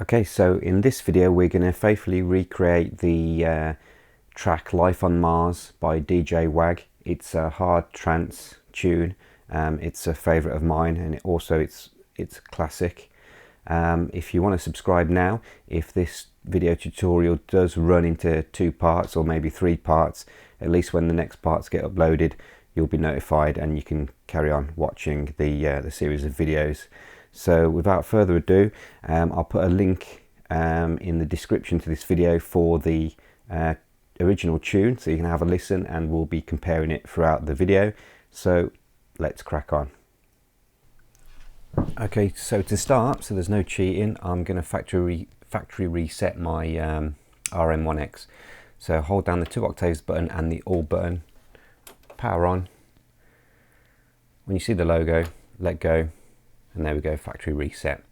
Okay, so in this video we're going to faithfully recreate the track Life on Mars by DJ Wag. It's a Hard Trance tune. It's a favourite of mine, and it's a classic. If you want to subscribe now, if this video tutorial does run into 2 parts or maybe 3 parts, at least when the next parts get uploaded you'll be notified and you can carry on watching the series of videos. So without further ado, I'll put a link in the description to this video for the original tune, so you can have a listen, and we'll be comparing it throughout the video. So let's crack on. Okay, so to start, so there's no cheating, I'm going to factory reset my RM1x. So hold down the 2 octaves button and the all button, power on. When you see the logo, let go. And there we go, factory reset.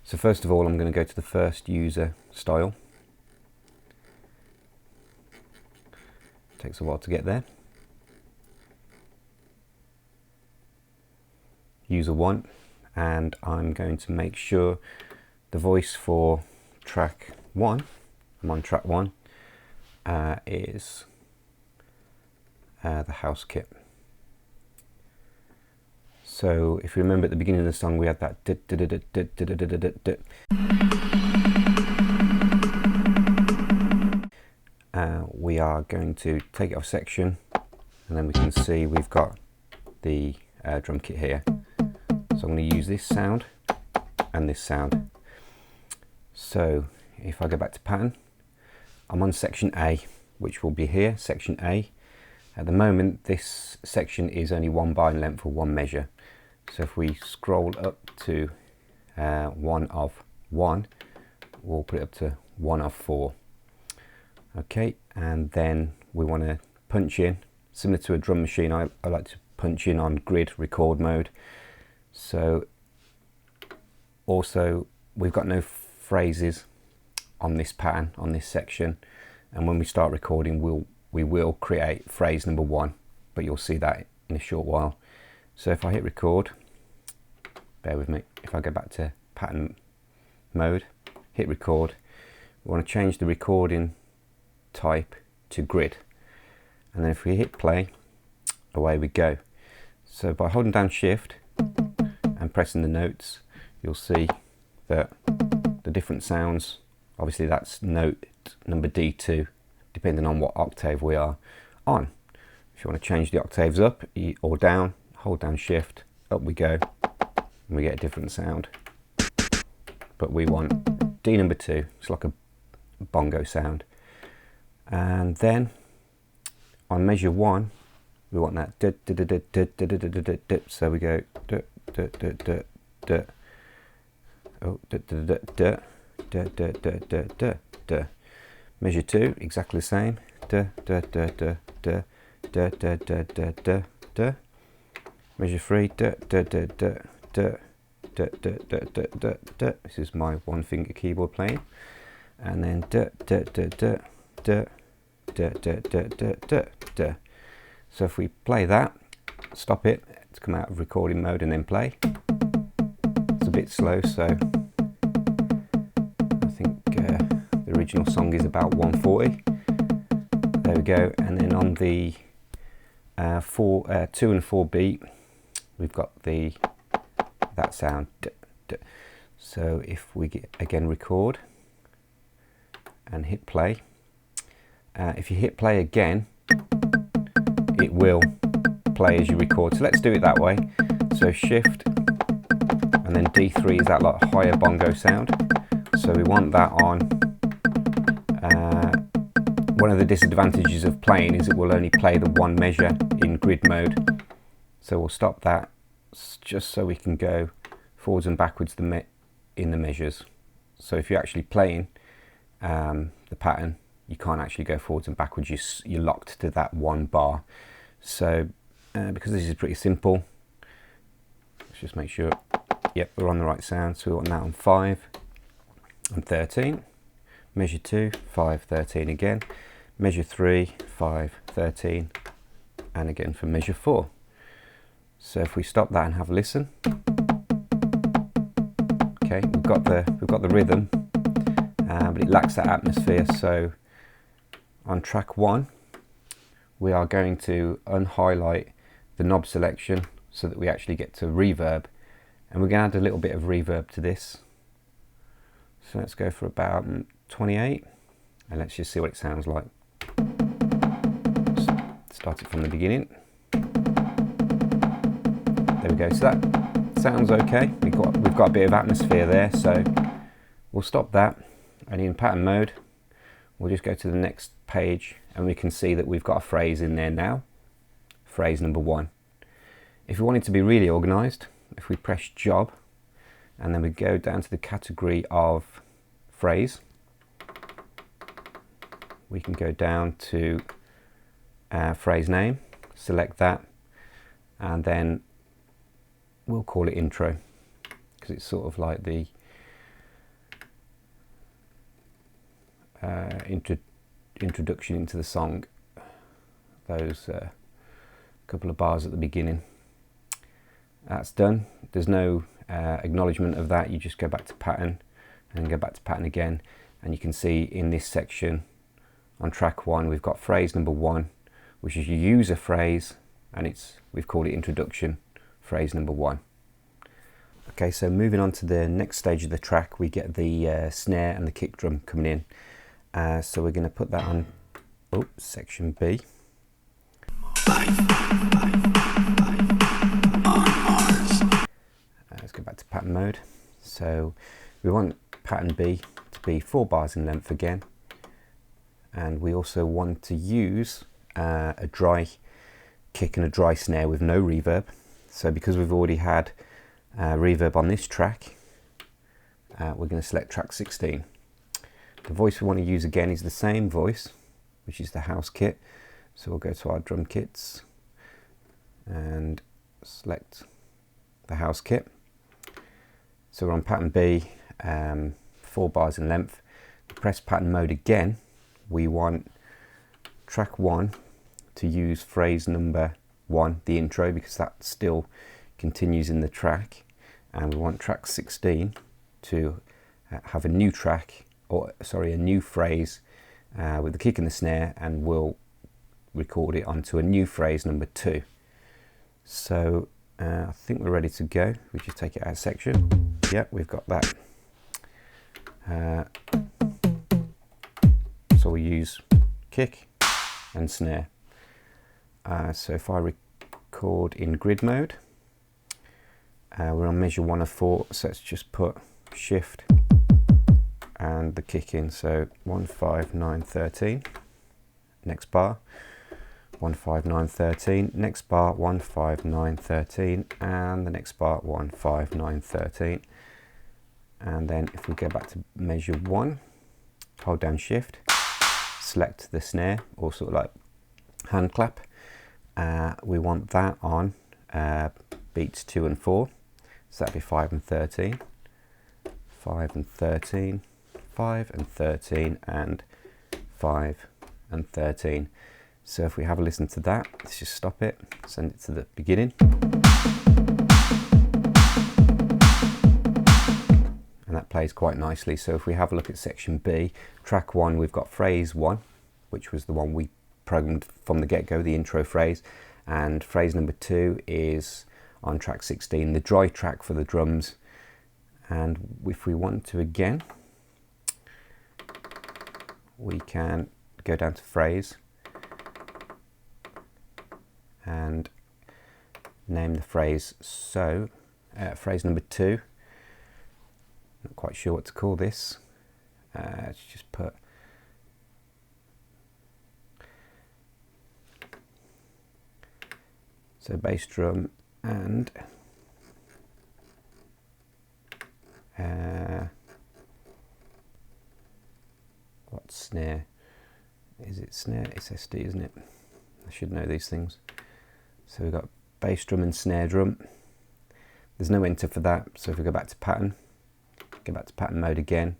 So first of all, I'm going to go to the first user style. Takes a while to get there. User 1, and I'm going to make sure the voice for track 1, I'm on track 1, is the house kit. So if you remember at the beginning of the song we had that we are going to take it off section, and then we can see we've got the drum kit here. So I'm going to use this sound and this sound. So if I go back to pattern, I'm on section A, which will be here, section A. At the moment this section is only 1 bar in length or 1 measure. So if we scroll up to 1 of 1, we'll put it up to 1 of 4. Okay, and then we want to punch in, similar to a drum machine, I like to punch in on grid record mode. So also we've got no phrases on this pattern, on this section, and when we start recording we will create phrase number 1, but you'll see that in a short while. So if I hit record, bear with me, if I go back to pattern mode, hit record, we want to change the recording type to grid, and then if we hit play, away we go. So by holding down shift and pressing the notes, you'll see that the different sounds, obviously that's note number D2, depending on what octave we are on. If you want to change the octaves up or down, hold down shift, up we go, and we get a different sound. But we want D number 2, it's like a bongo sound. And then on measure 1, we want that so we go measure 2, exactly the same, measure 3, this is my 1-finger keyboard playing, and then so if we play that, stop it, it's come out of recording mode and then play. It's a bit slow, so I think the original song is about 140. There we go. And then on the 2 and 4 beat, we've got that sound. So if we again record and hit play, if you hit play again, it will play as you record. So let's do it that way. So shift and then D3 is that like higher bongo sound. So we want that on. One of the disadvantages of playing is it will only play the 1 measure in grid mode. So we'll stop that just so we can go forwards and backwards in the measures. So if you're actually playing the pattern, you can't actually go forwards and backwards, you're locked to that 1 bar. So because this is pretty simple, let's just make sure, yep, we're on the right sound. So we want that on 5 and 13, measure 2, 5, 13 again, measure 3, 5, 13, and again for measure 4. So if we stop that and have a listen, okay, we've got the rhythm but it lacks that atmosphere. So on track 1, we are going to unhighlight the knob selection so that we actually get to reverb, and we're going to add a little bit of reverb to this. So let's go for about 28, and let's just see what it sounds like. Start it from the beginning. There we go. So that sounds okay. We've got a bit of atmosphere there, so we'll stop that. And in pattern mode, we'll just go to the next page, and we can see that we've got a phrase in there now, phrase number 1. If we want it to be really organized, if we press job and then we go down to the category of phrase, we can go down to phrase name, select that, and then we'll call it intro, because it's sort of like the introduction into the song, those couple of bars at the beginning. That's done. There's no acknowledgement of that. You just go back to pattern and go back to pattern again, and you can see in this section on track 1 we've got phrase number 1, which is your user phrase, and we've called it introduction, phrase number 1. Okay, so moving on to the next stage of the track, we get the snare and the kick drum coming in. So we're going to put that on section B. Let's go back to pattern mode. So we want pattern B to be 4 bars in length again, and we also want to use a dry kick and a dry snare with no reverb. So because we've already had reverb on this track, we're going to select track 16. The voice we want to use again is the same voice, which is the house kit. So we'll go to our drum kits and select the house kit. So we're on pattern B, 4 bars in length. Press pattern mode again. We want track 1 to use phrase number 1, the intro, because that still continues in the track, and we want track 16 to have a new track, or sorry, a new phrase with the kick and the snare, and we'll record it onto a new phrase number 2. So I think we're ready to go. We just take it out of section. Yep, we've got that. So we use kick and snare. So if I record in grid mode, we're on measure 1 of 4, so let's just put shift and the kick in. So 1 5 9 13, next bar 1 5 9 13, next bar 1 5 9 13, and the next bar 1 5 9 13. And then if we go back to measure 1, hold down shift, select the snare, or sort of like hand clap. We want that on beats 2 and 4, so that'd be 5 and 13, 5 and 13, 5 and 13, and 5 and 13. So if we have a listen to that, let's just stop it, send it to the beginning, and that plays quite nicely. So if we have a look at section B, track 1, we've got phrase 1, which was the one we programmed from the get-go, the intro phrase, and phrase number 2 is on track 16, the dry track for the drums. And if we want to again, we can go down to phrase and name the phrase. So phrase number 2, not quite sure what to call this. Let's just put so bass drum and what snare? Is it snare? It's SD, isn't it? I should know these things. So we've got bass drum and snare drum. There's no enter for that, so if we go back to pattern, go back to pattern mode again,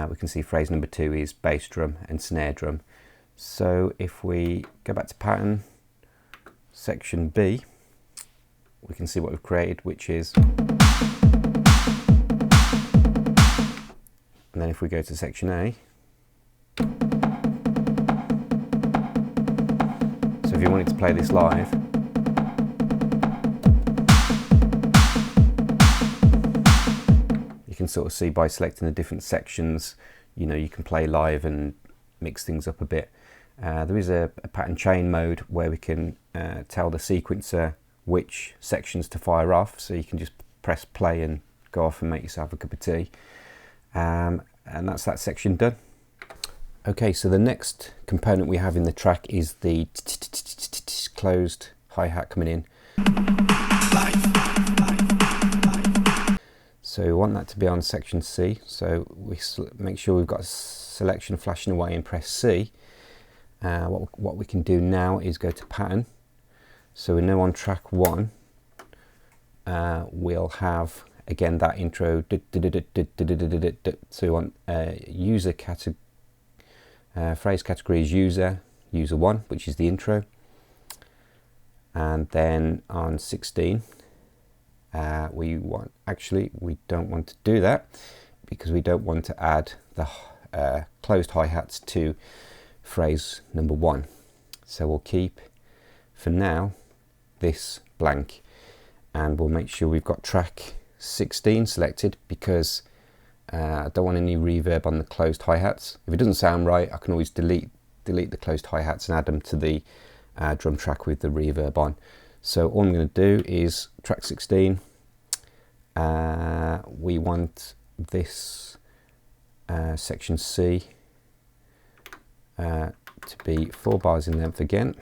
we can see phrase number 2 is bass drum and snare drum. So if we go back to pattern, section B, we can see what we've created, which is And then if we go to section A, so if you wanted to play this live, you can sort of see by selecting the different sections, you know, you can play live and mix things up a bit. There is a pattern chain mode where we can tell the sequencer which sections to fire off, so you can just press play and go off and make yourself a cup of tea. And that's that section done. Okay, so the next component we have in the track is the closed hi-hat coming in. So we want that to be on section C, so we make sure we've got a selection flashing away and press C. What we can do now is go to pattern. So we know on track 1 we'll have again that intro. So we want user category, phrase category is user 1, which is the intro. And then on 16 we don't want to do that because we don't want to add the closed hi-hats to phrase number 1. So we'll keep for now this blank, and we'll make sure we've got track 16 selected because I don't want any reverb on the closed hi-hats. If it doesn't sound right, I can always delete the closed hi-hats and add them to the drum track with the reverb on. So all I'm going to do is track 16, we want this section C to be 4 bars in length again,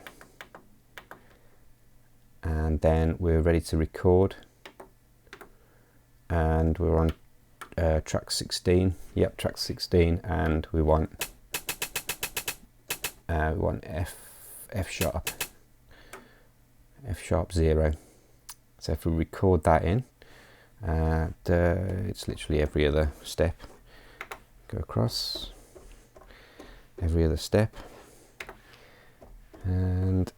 and then we're ready to record, and we're on track 16. Yep, track 16, and we want F sharp 0. So if we record that in, it's literally every other step. Go across every other step and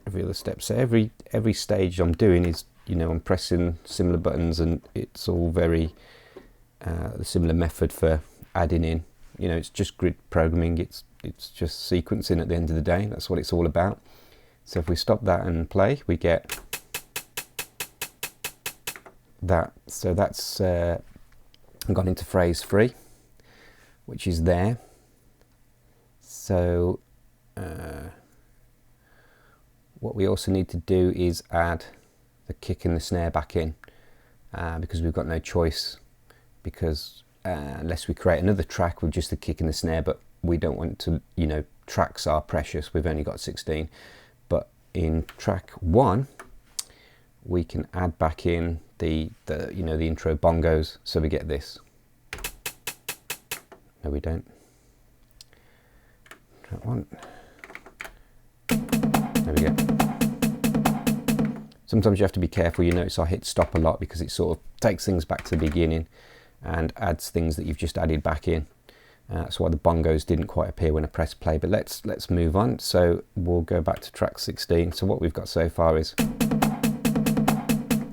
every other step. So every stage I'm doing is, you know, I'm pressing similar buttons, and it's all very the similar method for adding in. You know, it's just grid programming. It's just sequencing at the end of the day. That's what it's all about. So if we stop that and play, we get that. So that's gone into phrase 3, which is there. So what we also need to do is add the kick and the snare back in, because we've got no choice, because unless we create another track with just the kick and the snare, but we don't want to, you know, tracks are precious, we've only got 16. But in track 1 we can add back in the you know, the intro bongos, so we get this. No, we don't. Track 1. There we go. Sometimes you have to be careful. You notice I hit stop a lot because it sort of takes things back to the beginning and adds things that you've just added back in. That's why the bongos didn't quite appear when I pressed play, but let's move on. So we'll go back to track 16. So what we've got so far is,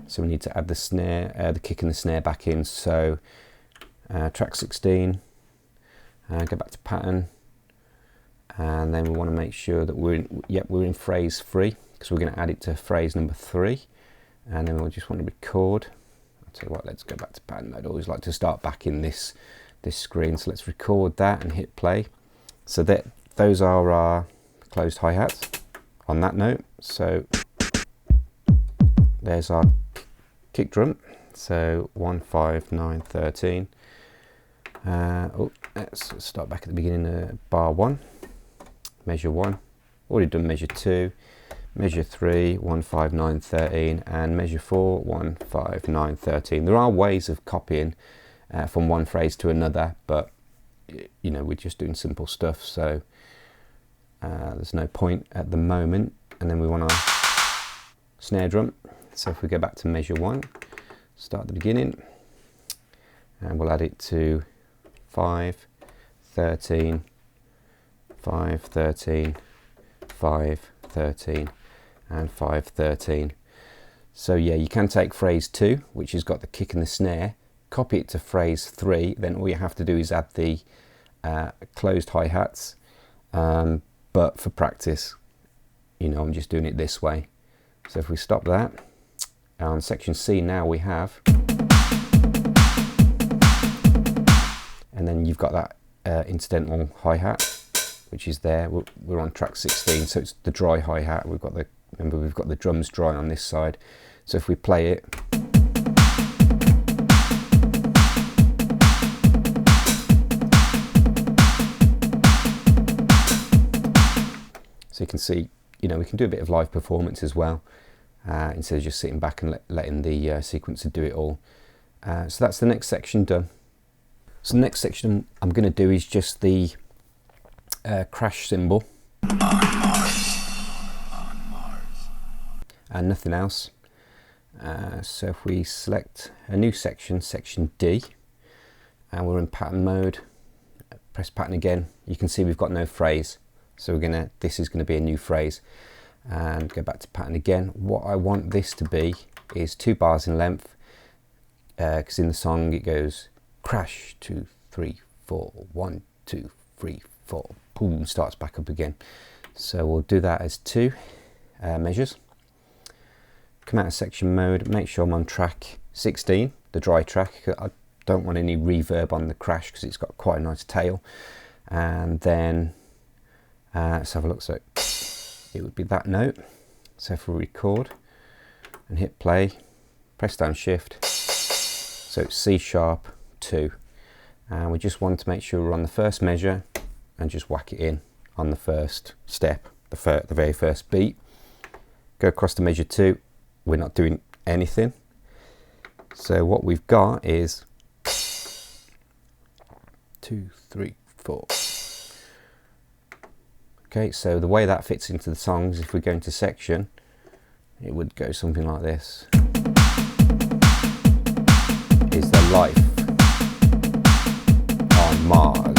so we need to add the snare, the kick and the snare back in. So track 16, go back to pattern, and then we want to make sure that we're in phrase 3, because we're going to add it to phrase number 3, and then we'll just want to record. I'll tell you what, let's go back to pattern mode. I always like to start back in this screen, so let's record that and hit play. So that those are our closed hi-hats on that note. So there's our kick drum, so 1, 5, 9, 13. Let's start back at the beginning, bar 1, measure 1, already done measure 2, measure 3, 1, 5, 9, 13, and measure 4, 1, 5, 9, 13. There are ways of copying from one phrase to another, but you know, we're just doing simple stuff, so there's no point at the moment. And then we want our snare drum, so if we go back to measure 1, start at the beginning, and we'll add it to 5, 13, 5, 13, 5, 13, and 5, 13. So yeah, you can take phrase 2, which has got the kick and the snare, copy it to phrase 3, then all you have to do is add the closed hi-hats. But for practice, you know, I'm just doing it this way. So if we stop that, on section C now we have, and then you've got that incidental hi-hat, which is there. We're on track 16, so it's the dry hi-hat. Remember we've got the drums dry on this side. So if we play it, so you can see, you know, we can do a bit of live performance as well, instead of just sitting back and letting the sequencer do it all. So that's the next section done. So the next section I'm going to do is just the crash cymbal and nothing else. So if we select a new section, section D, and we're in pattern mode, press pattern again, you can see we've got no phrase. So this is going to be a new phrase, and go back to pattern again. What I want this to be is 2 bars in length, because in the song it goes crash 2 3 4 1 2 3 4, boom, starts back up again. So we'll do that as 2 measures. Come out of section mode, make sure I'm on track 16, the dry track. I don't want any reverb on the crash because it's got quite a nice tail. And then let's have a look. So it would be that note. So if we record and hit play, press down shift, so it's C sharp 2, and we just want to make sure we're on the first measure and just whack it in on the first step, the very first beat. Go across to measure 2, we're not doing anything. So what we've got is 2 3 4. Okay, so the way that fits into the songs, if we go into section, it would go something like this. Is the life on Mars.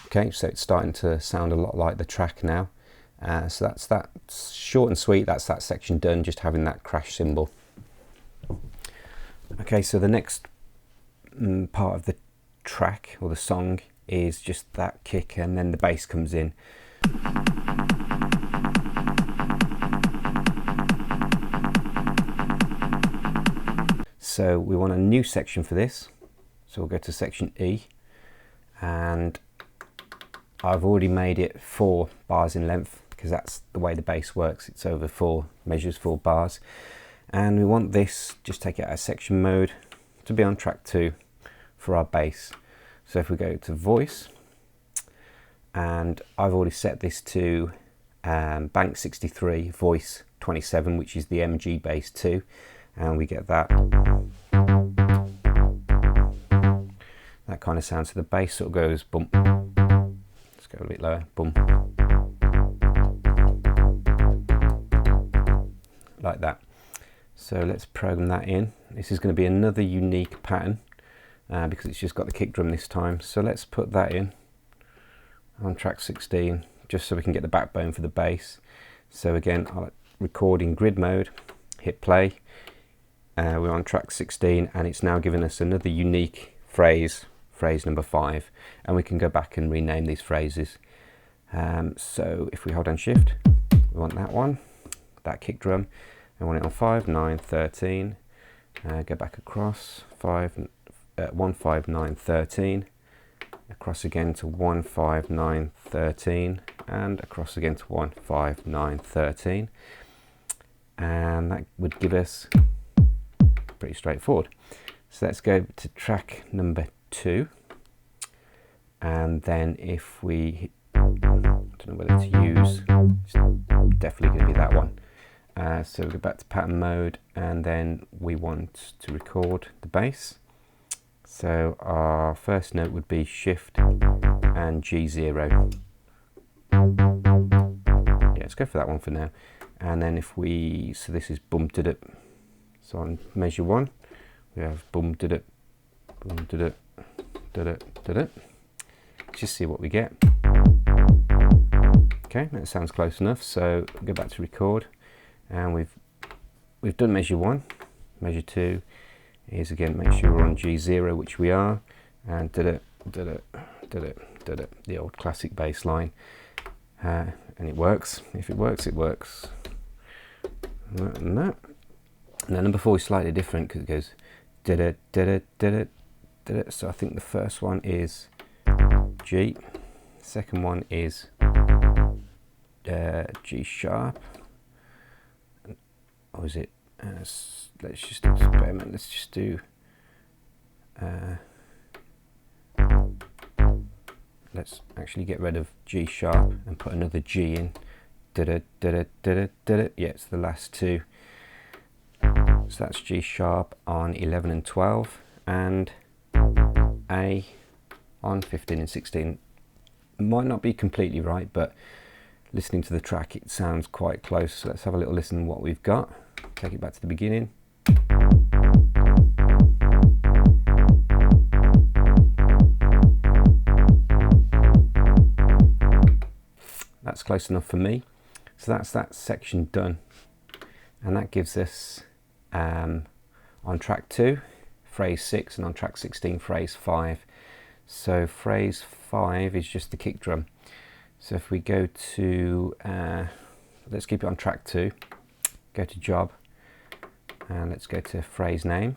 Okay, so it's starting to sound a lot like the track now. So that's that, short and sweet. That's that section done, just having that crash cymbal. Okay, so the next part of the track or the song is just that kick, and then the bass comes in. So we want a new section for this, so we'll go to section E, and I've already made it 4 bars in length because that's the way the bass works. It's over 4 measures, 4 bars, and we want this, just take it out of section mode, to be on track 2 for our bass. So if we go to voice, and I've already set this to bank 63, voice 27, which is the MG bass 2, and we get that kind of sound. So the bass sort of goes bump. Let's go a bit lower, bump, like that. So let's program that in. This is going to be another unique pattern, because it's just got the kick drum this time. So let's put that in on track 16, just so we can get the backbone for the bass. So again, I'll record in grid mode, hit play. We're on track 16, and it's now giving us another unique phrase, phrase number 5, and we can go back and rename these phrases. So if we hold down shift, we want that one, that kick drum. I want it on 5 9 13. Go back across 1 5 9 13, across again to 1 5 9 13, and across again to 1 5 9 13, and that would give us pretty straightforward. So let's go to track number 2, and then if we, I don't know whether to use, it's definitely going to be that one. So we go back to pattern mode, and then we want to record the bass. So our first note would be shift and G0. Yeah, let's go for that one for now. And then if we, so this is bum did it. So on measure 1, we have bum did it, bum did it, did it, did it. Just see what we get. Okay, that sounds close enough. So go back to record. And we've done measure 1. Measure 2 is again, make sure we're on G0, which we are, and did it, the old classic bass line, and it works. If it works, it works. And that. And then number 4 is slightly different because it goes did it. So I think the first one is G, second one is G sharp, or is it? Let's just experiment. Let's just do. Let's actually get rid of G sharp and put another G in. Yeah, it's the last two. So that's G sharp on 11 and 12, and A on 15 and 16. Might not be completely right, but listening to the track, it sounds quite close. So let's have a little listen to what we've got. Take it back to the beginning. That's close enough for me. So that's that section done. And that gives us on track 2, phrase 6, and on track 16, phrase 5. So phrase 5 is just the kick drum. So if we go to, let's keep it on track 2, go to job, and let's go to phrase name.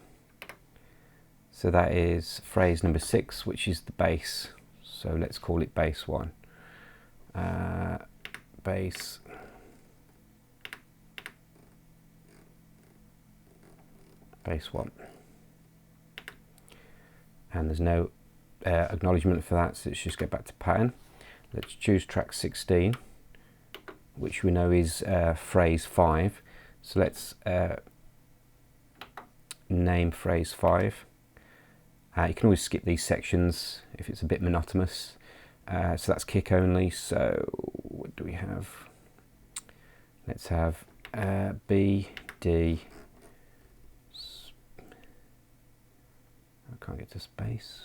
So that is phrase number 6, which is the bass. So let's call it bass 1. Bass. Bass 1. And there's no acknowledgement for that, so let's just go back to pattern. Let's choose track 16, which we know is phrase 5. So let's name phrase 5. You can always skip these sections if it's a bit monotonous. So that's kick only. So what do we have? Let's have B, D. I can't get to space.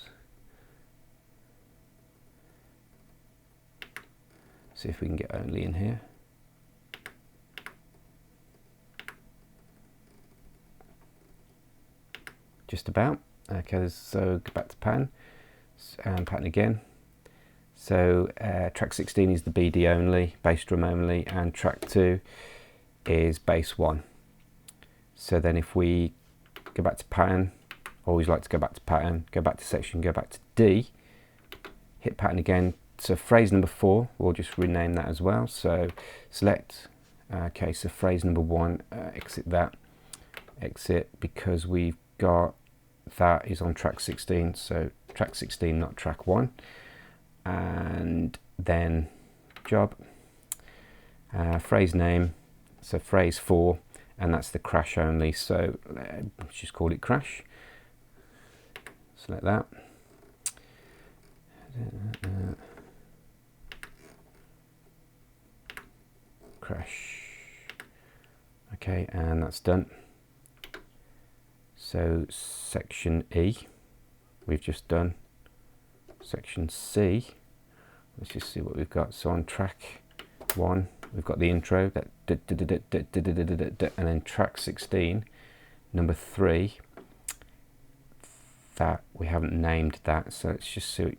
See if we can get only in here. Just about. Okay, so go back to pattern and pattern again. So track 16 is the BD only, bass drum only, and track 2 is bass 1. So then if we go back to pattern, always like to go back to pattern, go back to section, go back to D, hit pattern again. So phrase number 4, we'll just rename that as well. So select, okay, so phrase number 1, exit that, exit, because we've got that is on track 16, so track 16, not track 1. And then job, phrase name, so phrase 4, and that's the crash only, so let's just call it crash. Select that. Crash. Okay, and that's done. So section E, we've just done. Section C, let's just see what we've got. So on track 1, we've got the intro, that and then track 16, number 3, that we haven't named that, so let's just see.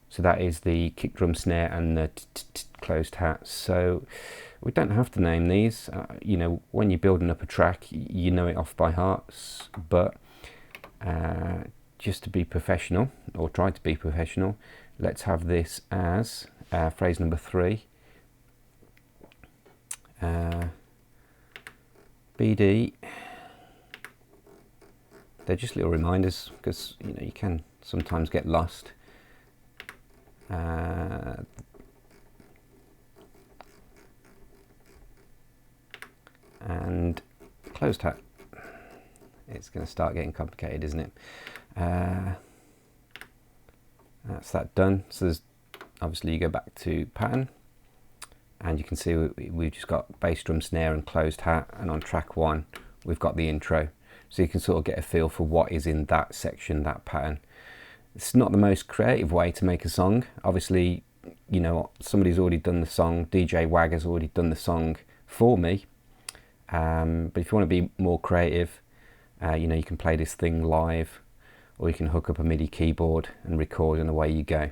So that is the kick drum snare and the closed hat. So we don't have to name these. You know, when you're building up a track, you know it off by heart, but just to be professional, or try to be professional, let's have this as phrase number 3, BD. They're just little reminders, because you know you can sometimes get lost. And closed hat. It's going to start getting complicated, isn't it? That's that done. So there's obviously, you go back to pattern, and you can see we've just got bass drum, snare, and closed hat. And on track 1, we've got the intro. So you can sort of get a feel for what is in that section, that pattern. It's not the most creative way to make a song. Obviously, you know, somebody's already done the song, DJ Wag has already done the song for me. But if you want to be more creative, you know, you can play this thing live, or you can hook up a MIDI keyboard and record, and away you go.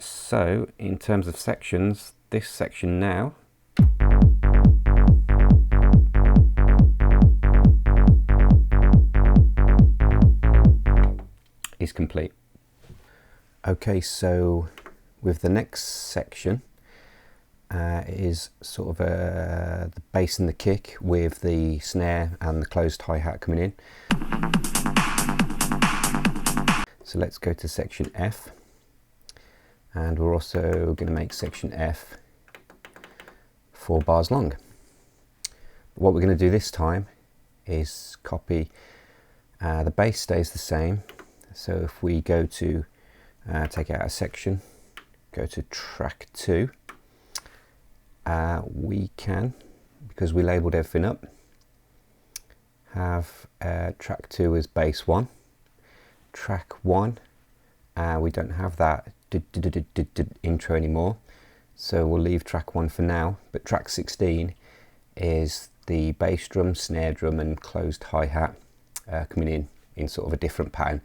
So in terms of sections, this section now is complete. Okay, so with the next section is sort of the bass and the kick with the snare and the closed hi-hat coming in. So let's go to section F, and we're also going to make section F 4 bars long. What we're going to do this time is copy, the bass stays the same, so if we go to take out a section, go to track 2, we can, because we labelled everything up, have track 2 as bass 1, track 1, we don't have that intro anymore, so we'll leave track 1 for now, but track 16 is the bass drum, snare drum and closed hi-hat coming in sort of a different pattern,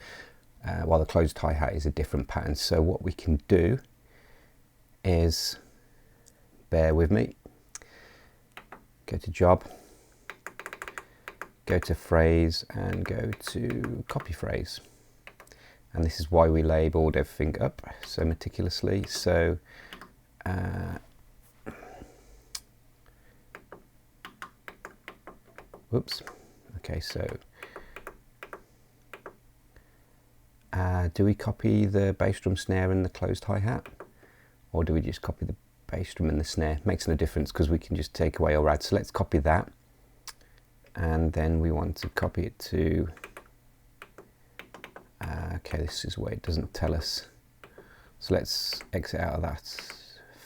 while the closed hi-hat is a different pattern. So what we can do is, bear with me, go to job, go to phrase and go to copy phrase. And this is why we labelled everything up so meticulously. So whoops, okay, so do we copy the bass drum, snare and the closed hi-hat, or do we just copy the bass drum and the snare? Makes no difference because we can just take away or add. So let's copy that, and then we want to copy it to okay, this is where it doesn't tell us, so let's exit out of that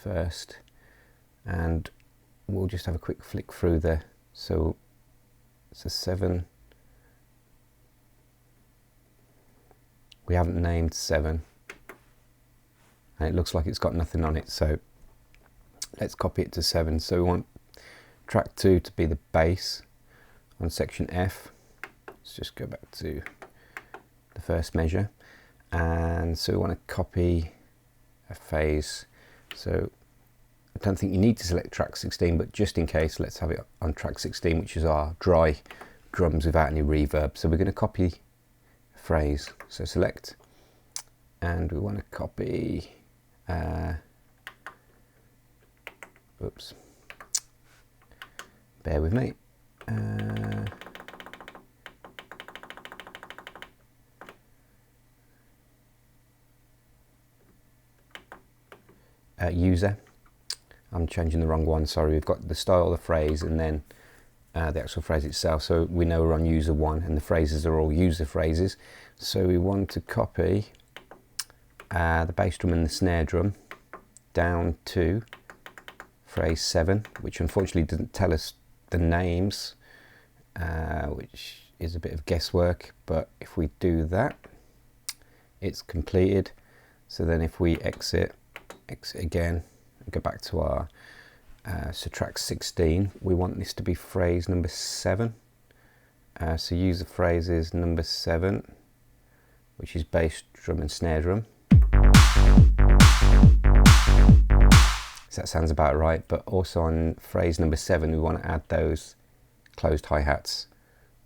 first, and we'll just have a quick flick through there. So it's a 7, we haven't named 7, and it looks like it's got nothing on it, so let's copy it to 7. So we want track 2 to be the bass on section F. Let's just go back to the first measure, and so we want to copy a phase. So I don't think you need to select track 16, but just in case, let's have it on track 16, which is our dry drums without any reverb. So we're going to copy a phrase, so select, and we want to copy oops, bear with me, user, I'm changing the wrong one, sorry. We've got the style of the phrase and then the actual phrase itself, so we know we're on user 1 and the phrases are all user phrases. So we want to copy the bass drum and the snare drum down to phrase 7, which unfortunately doesn't tell us the names, which is a bit of guesswork, but if we do that, it's completed. So then if we exit again and go back to our so track 16, we want this to be phrase number 7, so user phrase is number 7, which is bass drum and snare drum. So that sounds about right, but also on phrase number 7 we want to add those closed hi-hats.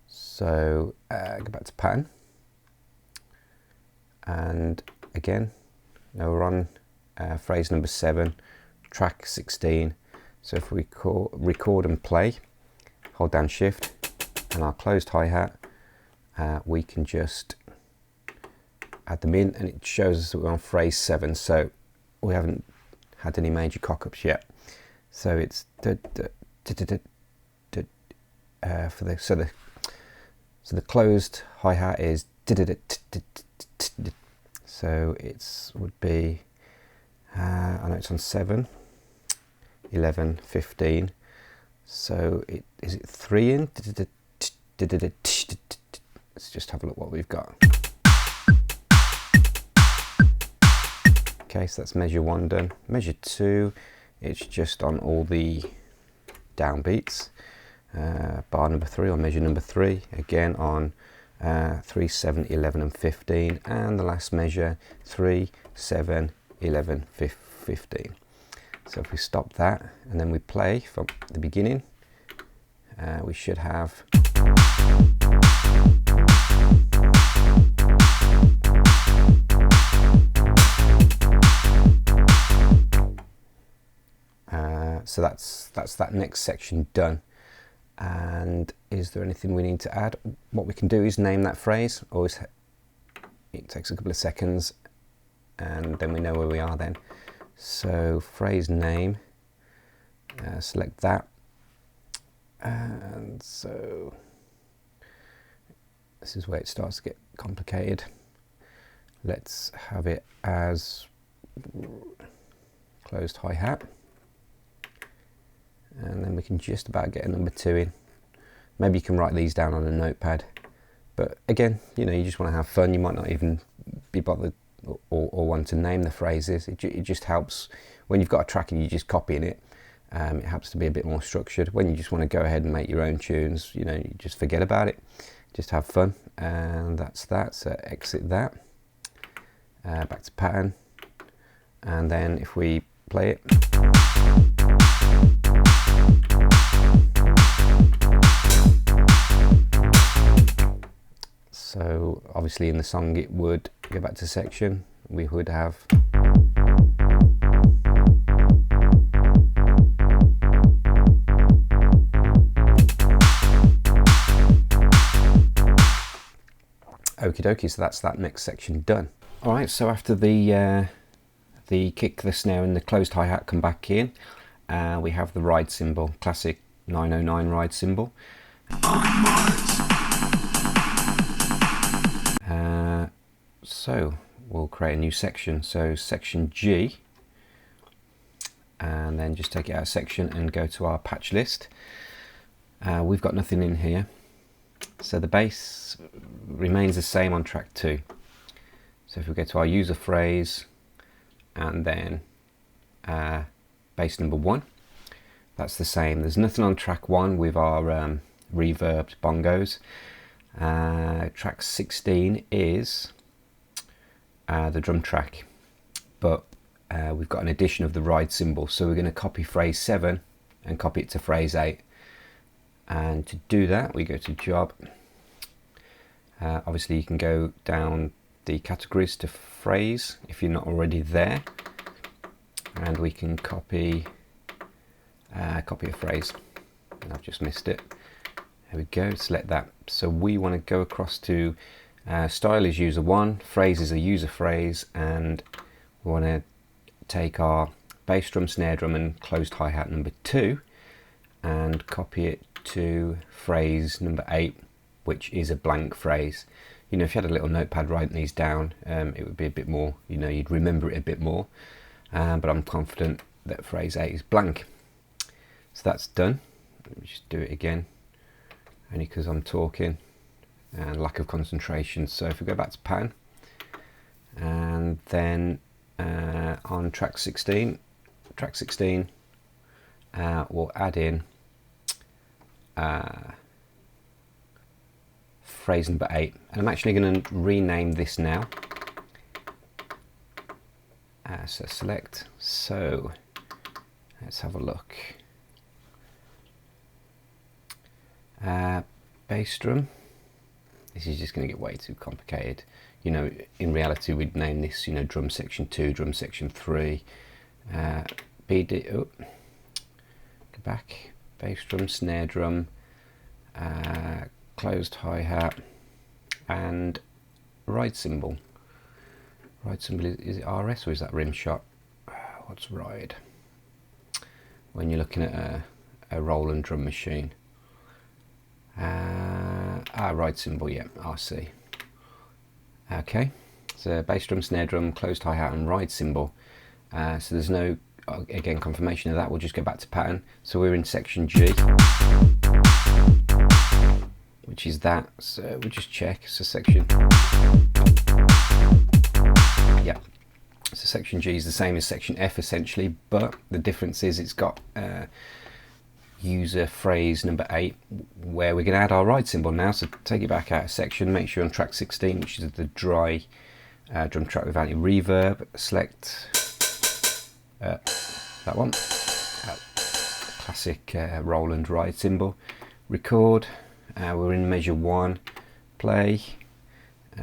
So go back to pattern, and again, now we're on phrase number 7, track 16. So if we record and play, hold down shift and our closed hi-hat, we can just add them in, and it shows us that we're on phrase 7, so we haven't had any major cock-ups yet. So it's so the closed hi-hat is so it would be I know it's on 7, 11, 15, so is it 3 in? Let's just have a look what we've got. Okay, so that's measure 1 done. Measure 2, it's just on all the downbeats. Bar number 3 or measure number 3, again on 3, 7, 11 and 15, and the last measure 3, 7, 11, 15. So if we stop that and then we play from the beginning, we should have so that's that next section done. And is there anything we need to add? What we can do is name that phrase. Always, it takes a couple of seconds and then we know where we are then. So phrase name, select that, and so this is where it starts to get complicated. Let's have it as closed hi-hat, and then we can just about get a number 2 in. Maybe you can write these down on a notepad, but again, you know, you just want to have fun. You might not even be bothered or want to name the phrases. It just helps when you've got a track and you're just copying it. It helps to be a bit more structured. When you just want to go ahead and make your own tunes, you know, you just forget about it, just have fun. And that's that. So exit that, back to pattern, and then if we play it, so obviously in the song it would go back to section. We would have okie dokie, so that's that next section done. Alright, so after the kick, the snare and the closed hi-hat come back in, we have the ride cymbal, classic 909 ride cymbal. So we'll create a new section, so section G, and then just take it out of section and go to our patch list. We've got nothing in here, so the bass remains the same on track 2. So if we go to our user phrase and then bass number 1, that's the same. There's nothing on track 1 with our reverbed bongos. Track 16 is the drum track, but we've got an addition of the ride cymbal, so we're going to copy phrase 7 and copy it to phrase 8. And to do that, we go to job. Obviously you can go down the categories to phrase if you're not already there, and we can copy a phrase, and I've just missed it. There we go, select that. So we want to go across to style is user 1, phrase is a user phrase, and we want to take our bass drum, snare drum and closed hi-hat number 2 and copy it to phrase number 8, which is a blank phrase. You know, if you had a little notepad writing these down, it would be a bit more, you know, you'd remember it a bit more, but I'm confident that phrase 8 is blank. So that's done. Let me just do it again, only because I'm talking and lack of concentration. So if we go back to pattern, and then on track 16, we'll add in phrase number 8, and I'm actually going to rename this now. So select, so let's have a look. Bass drum, this is just going to get way too complicated. You know, in reality we'd name this, you know, drum section 2, drum section 3, BD, oh, go back, bass drum, snare drum, closed hi-hat and ride cymbal. Ride cymbal, is it RS or is that rim shot? What's ride? When you're looking at a Roland drum machine. Ride cymbal, yeah, RC. Okay, so bass drum, snare drum, closed hi-hat and ride cymbal. So there's no, again, confirmation of that. We'll just go back to pattern. So we're in section G, which is that. So we'll just check. So section, yeah. So section G is the same as section F essentially, but the difference is it's got user phrase number 8, where we're going to add our ride cymbal now. So take it back out of section, make sure on track 16, which is the dry drum track without any reverb, select that one, classic Roland ride cymbal, record, we're in measure 1, play,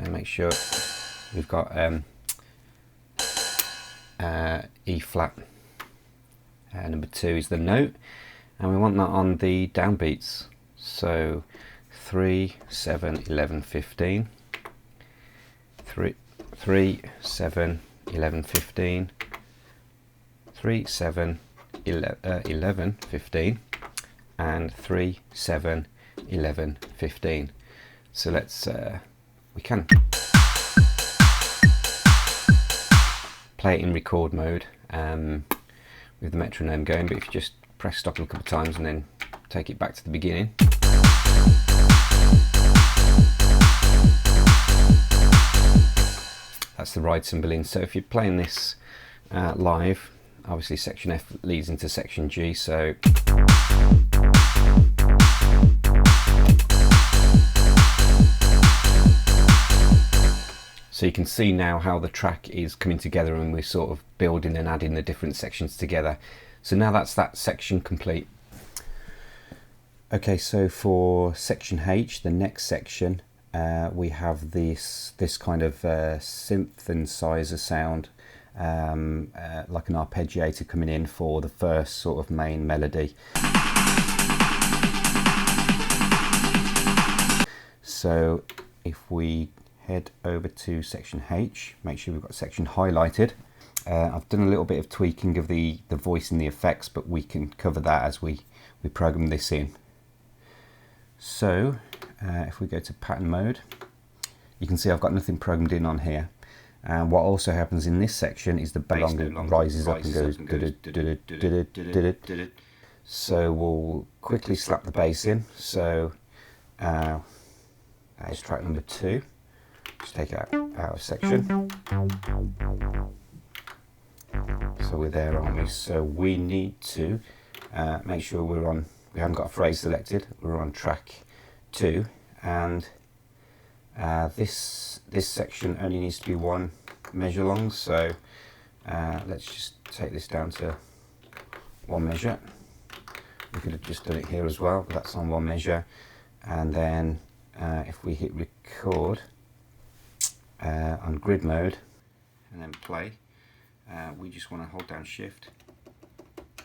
make sure we've got E flat, number 2 is the note, and we want that on the downbeats, so 3, 7, 11, 15, 3, 7, 11, 15, 3, 7, 11, 15, and 3, 7, 11, 15. So let's, we can play it in record mode with the metronome going, but if you just press stop a couple of times and then take it back to the beginning. That's the ride cymbal in. So if you're playing this live, obviously section F leads into section G, so you can see now how the track is coming together, and we're sort of building and adding the different sections together. So now that's that section complete. Okay, so for section H, the next section, we have this kind of synthesizer sound, like an arpeggiator coming in for the first sort of main melody. So if we head over to section H, make sure we've got section highlighted. I've done a little bit of tweaking of the voice and the effects, but we can cover that as we program this in. So if we go to pattern mode, you can see I've got nothing programmed in on here. And what also happens in this section is the bass rises up and goes. So we'll quickly slap the bass in. So that is track number 2. Just take it out of section. So we're there, aren't we? So we need to make sure we haven't got a phrase selected. We're on track 2, and this section only needs to be 1 measure long. So let's just take this down to 1 measure. We could have just done it here as well, but that's on 1 measure. And then if we hit record on grid mode and then play, we just want to hold down shift,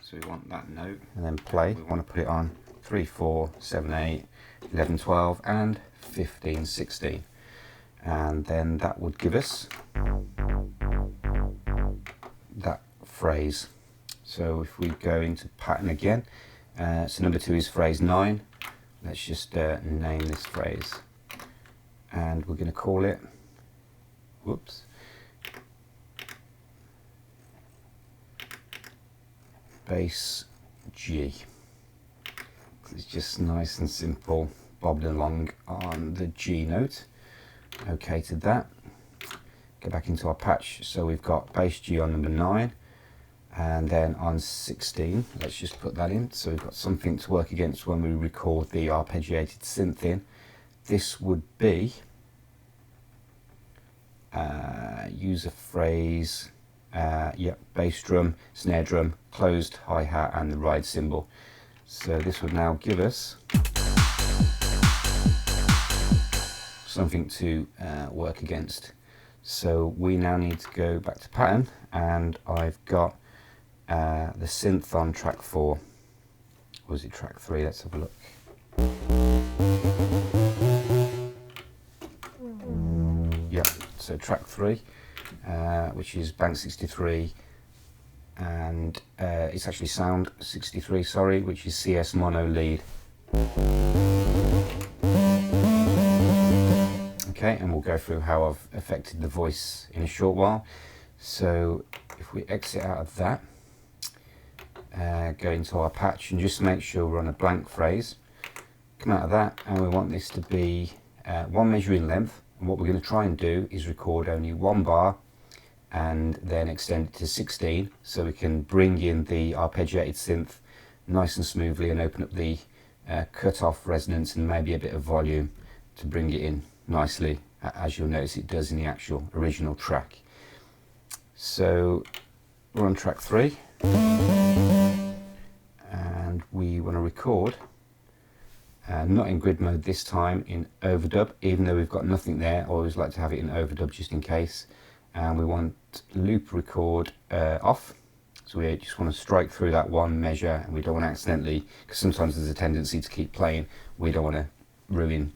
so we want that note, and then play. We want to put it on 3, 4, 7, 8, 11, 12 and 15, 16, and then that would give us that phrase. So if we go into pattern again, so number 2 is phrase 9. Let's just name this phrase, and we're going to call it, whoops, bass G. It's just nice and simple, bobbing along on the G note. Okay to that. Go back into our patch. So we've got bass G on number 9, and then on 16, let's just put that in. So we've got something to work against when we record the arpeggiated synth in. This would be user phrase, bass drum, snare drum, closed hi-hat and the ride cymbal. So this would now give us something to work against. So we now need to go back to pattern, and I've got the synth on track 4. Or was it track 3? Let's have a look. Yeah, so track 3, which is Bank 63, and it's actually Sound 63, sorry, which is CS mono lead. Okay, and we'll go through how I've affected the voice in a short while. So if we exit out of that, go into our patch and just make sure we're on a blank phrase, come out of that, and we want this to be 1 measure in length. And what we're going to try and do is record only 1 bar and then extend it to 16, so we can bring in the arpeggiated synth nice and smoothly and open up the cutoff resonance and maybe a bit of volume to bring it in nicely, as you'll notice it does in the actual original track. So we're on track 3 and we want to record, not in grid mode this time, in overdub, even though we've got nothing there. I always like to have it in overdub just in case. And we want loop record off, so we just want to strike through that one measure, and we don't want to accidentally, because sometimes there's a tendency to keep playing, we don't want to ruin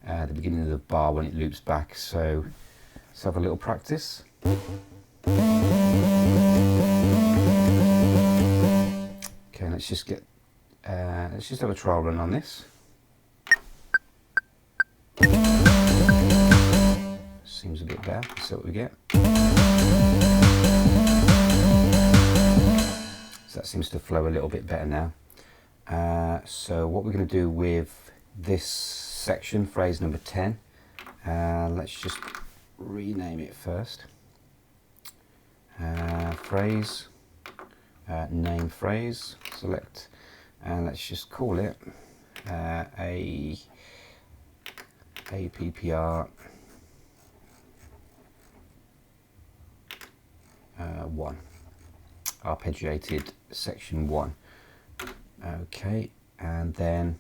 the beginning of the bar when it loops back. So let's have a little practice. Okay, let's just have a trial run on this. Seems a bit better. Let's see what we get. So that seems to flow a little bit better now. So what we're going to do with this section, phrase number 10, let's just rename it first. Phrase, name phrase, select, and let's just call it APPR 1, arpeggiated section 1. Okay, and then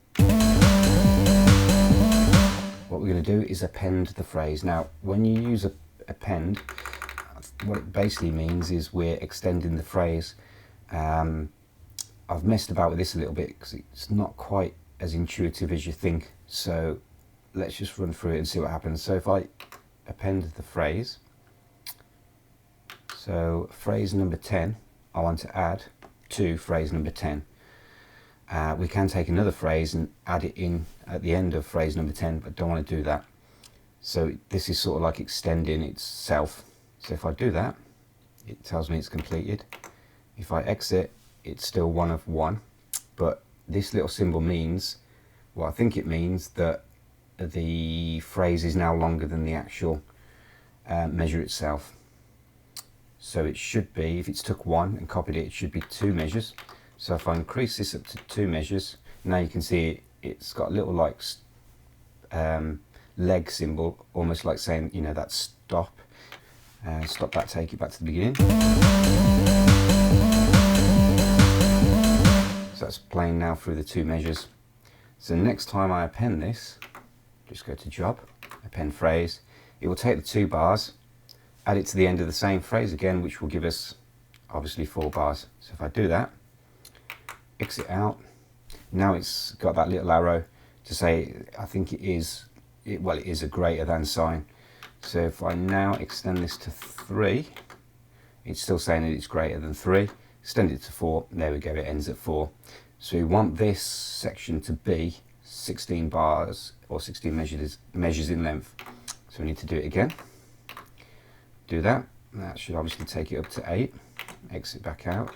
what we're going to do is append the phrase. Now, when you use append, what it basically means is we're extending the phrase. I've messed about with this a little bit because it's not quite as intuitive as you think, so let's just run through it and see what happens. So if I append the phrase, so phrase number 10, I want to add to phrase number 10. We can take another phrase and add it in at the end of phrase number 10, but don't want to do that. So this is sort of like extending itself. So if I do that, it tells me it's completed. If I exit, it's still 1 of 1, but this little symbol means, well, I think it means that the phrase is now longer than the actual measure itself. So it should be, if it's took 1 and copied it, it should be 2 measures. So if I increase this up to 2 measures, now you can see it's got a little like leg symbol, almost like saying, you know, that stop. Stop that, take it back to the beginning. So that's playing now through the 2 measures. So next time I append this, just go to job, append phrase, it will take the 2 bars, add it to the end of the same phrase again, which will give us obviously 4 bars. So if I do that, exit out, now it's got that little arrow to say, I think it is a greater than sign. So if I now extend this to 3, it's still saying that it's greater than 3. Extend it to 4, there we go, it ends at 4. So we want this section to be 16 bars or 16 measures in length. So we need to do it again. Do that. That should obviously take it up to 8. Exit back out.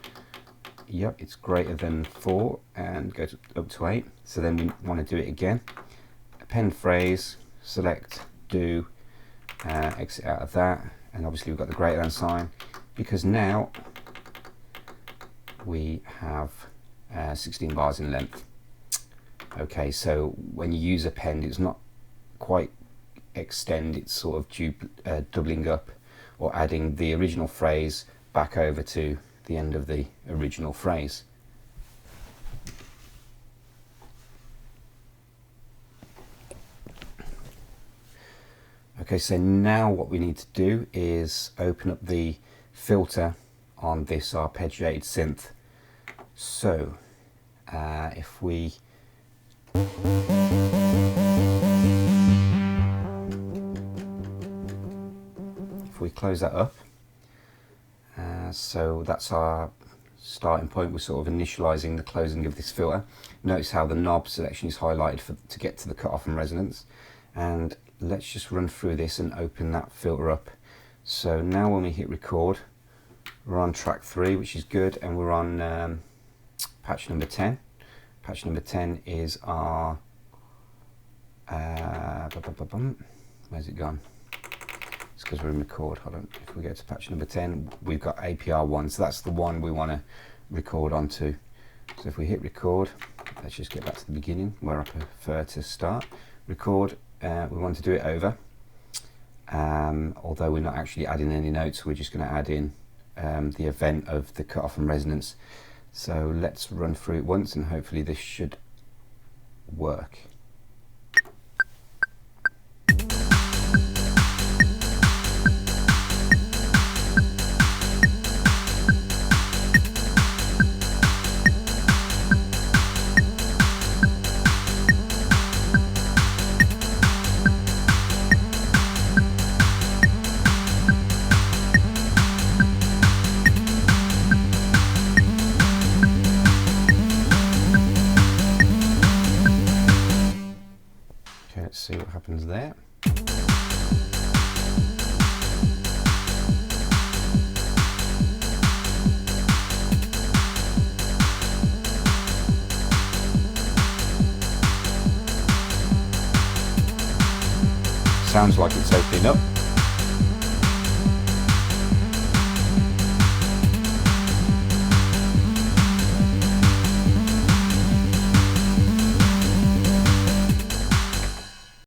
Yep, it's greater than 4 and go up to 8. So then we want to do it again. Append phrase, select, do, exit out of that, and obviously we've got the greater than sign because now we have 16 bars in length. Okay, so when you use append, it's not quite extend, it's sort of doubling up or adding the original phrase back over to the end of the original phrase. Okay, so now what we need to do is open up the filter on this arpeggiated synth. So if we close that up, so that's our starting point. We're sort of initializing the closing of this filter. Notice how the knob selection is highlighted to get to the cutoff and resonance, and let's just run through this and open that filter up. So now when we hit record, we're on track 3, which is good, and we're on patch number 10. Patch number 10 is our where's it gone? It's because we're in record. Hold on. If we go to patch number 10, we've got APR1, so that's the one we want to record onto. So if we hit record, let's just get back to the beginning where I prefer to start. Record, we want to do it over. Although we're not actually adding any notes, we're just going to add in the event of the cutoff and resonance. So let's run through it once and hopefully this should work. Let's see what happens there. Sounds like it's opening up.